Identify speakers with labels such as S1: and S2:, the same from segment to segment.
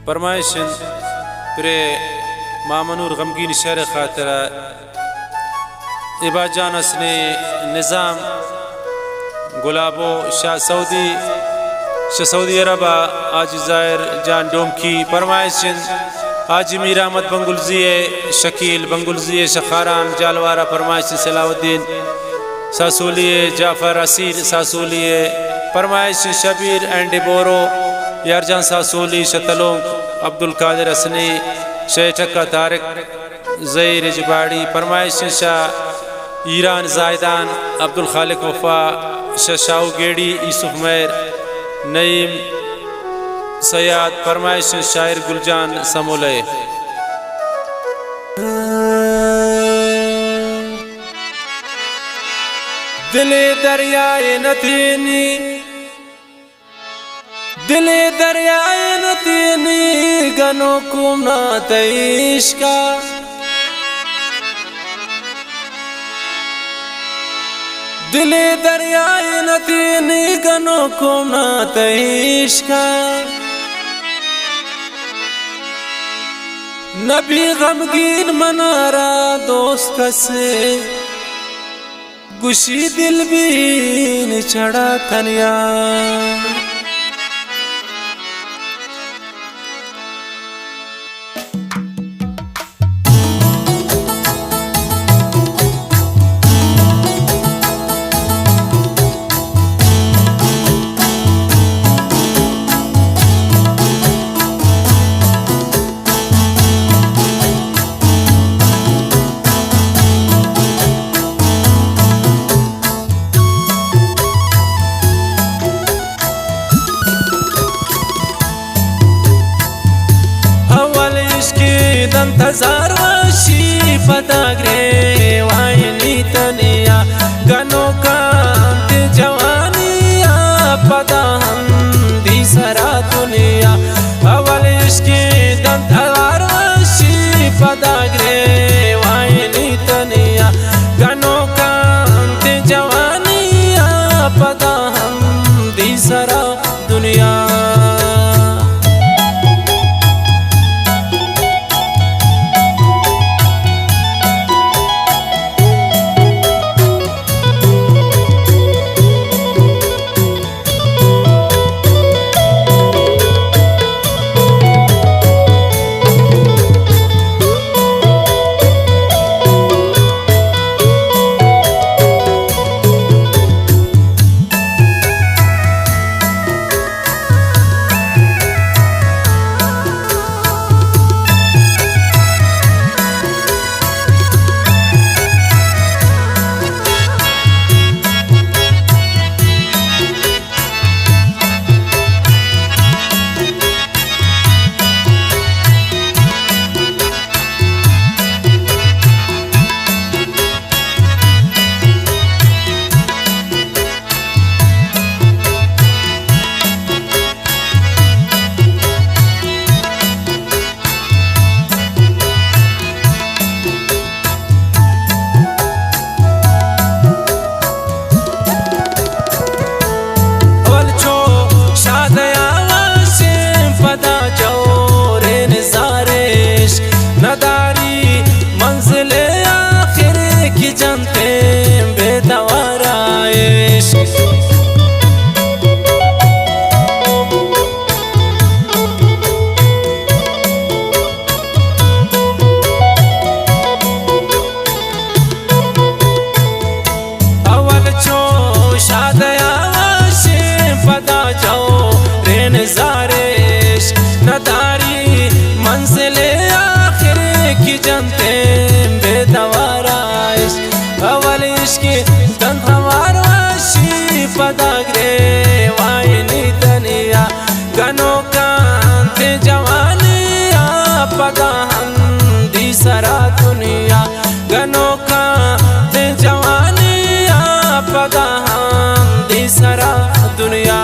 S1: फरमाइशन pray मामनूर गमगीन शहर खातरा इबा जान असने निज़ाम गुलाबो शाह सऊदी अरबा आज ज़ाहिर जान डोम की फरमाइशन आज मीर अहमद बंगुलजिए शकील बंगुलजिए शखारान जालवारा फरमाइश सलाउद्दीन सासूलिए जाफर असीर सासूलिए फरमाइश शबीर एंड बोरो यारजान सासूली शतलोंग अब्दुल कादिर असनी शेठक्का तारिक जई रिजबाड़ी फरमाइश शाह ईरान जायदान अब्दुल खालिक वफा शशाऊ गेड़ी यूसुफ मैर नईम सयाद फरमाइश शायर गुलजान समूले दिले दरियाए नतीनी दिले दरियाए नतीनी गनो कुमना तईश्का दिले दरियाए नतीनी गनो कुमना तईश्का नबी गमगीन मनारा दोस्त से गुशी दिल बीन चढ़ा कन्या तजार वशी पदाग्रे वायनी तनिया गनो कांत जवानिया पदाहम दी सरा दुनिया अवल इश्के तजार वशी पदाग्रे वायनी तनिया गनो कांत जवानिया पदाहम दी सरा दुनिया पदाग्रे वायनी तनिया गनो कांत जवानिया पदाहम दी सरा दुनिया गनो कांत जवानिया पदाहम दी सरा दुनिया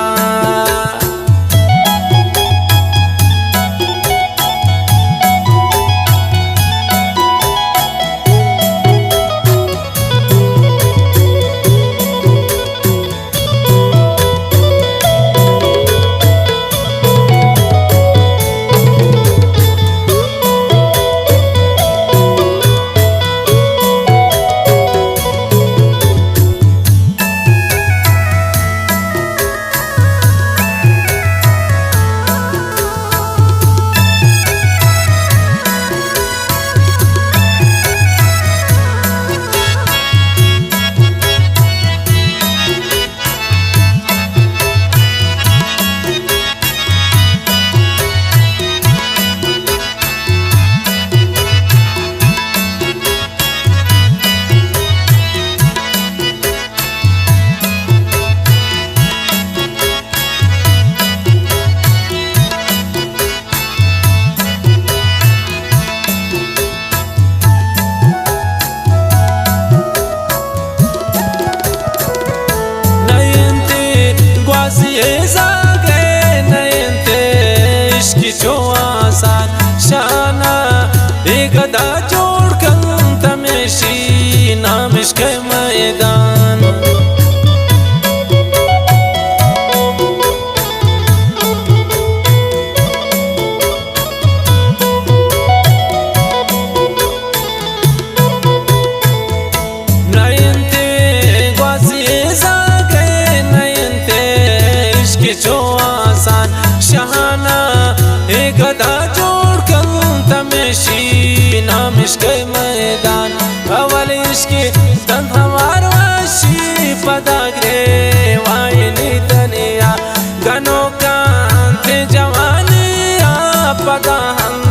S1: पदा हम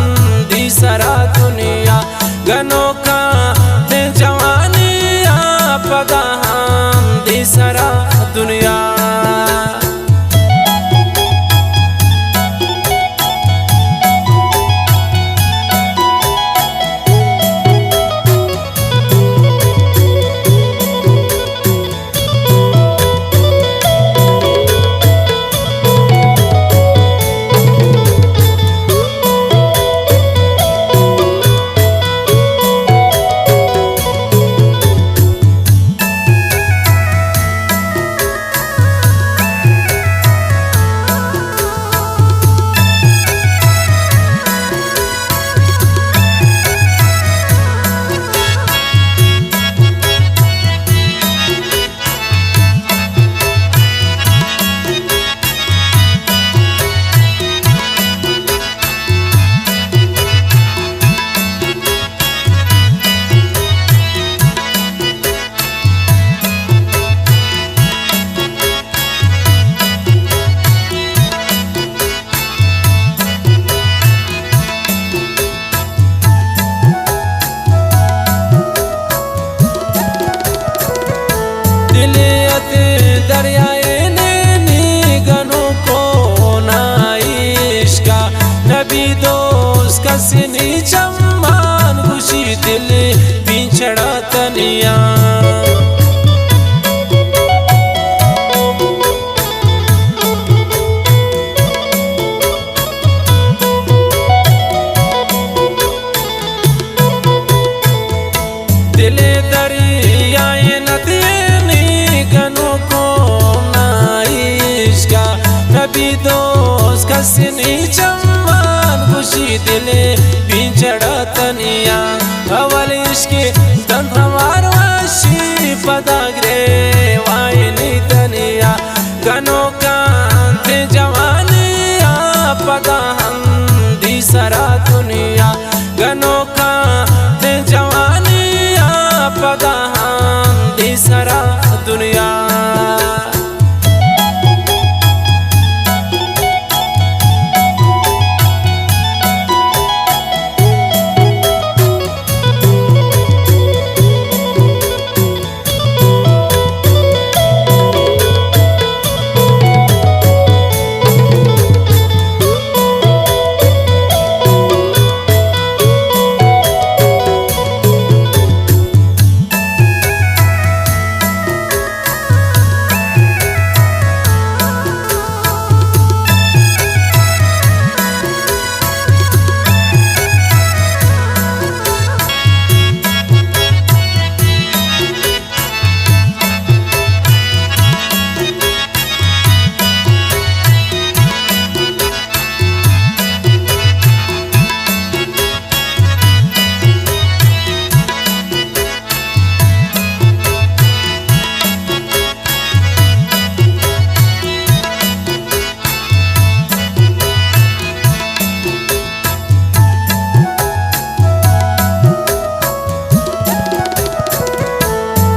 S1: दी सरा दुनिया गनो का दे जवानिया पदा हम दी सरा दुनिया दरियाए ने गनों को नाइश्का नबी दोस्त का सिनी चम्मान खुशी दिल बिछड़ा तनिया दिले दरियाए नदिए गनों को नाइश्का नबी दोस्त का सिनी चम्मान खुशी दिले बिछड़ा तनिया अवल इश्के तन हमार वाशी पदाग्रे वाइनी तनिया गनों का दे जवानिया पदा हम दी सरा दुनिया गनों का दे जवानिया पदा हम दी सरा दुनिया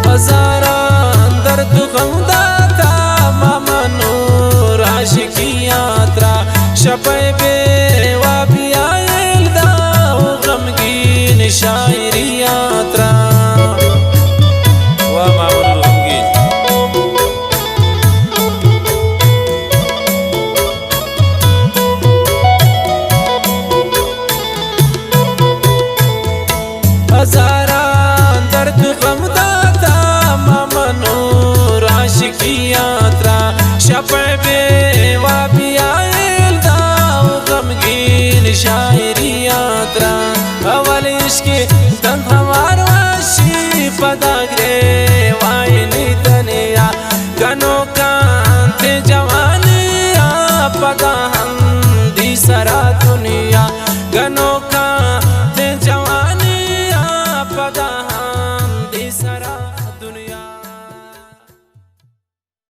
S1: हजारा दर्द गमदाता मामा नूर आशिकी यात्रा शपे बे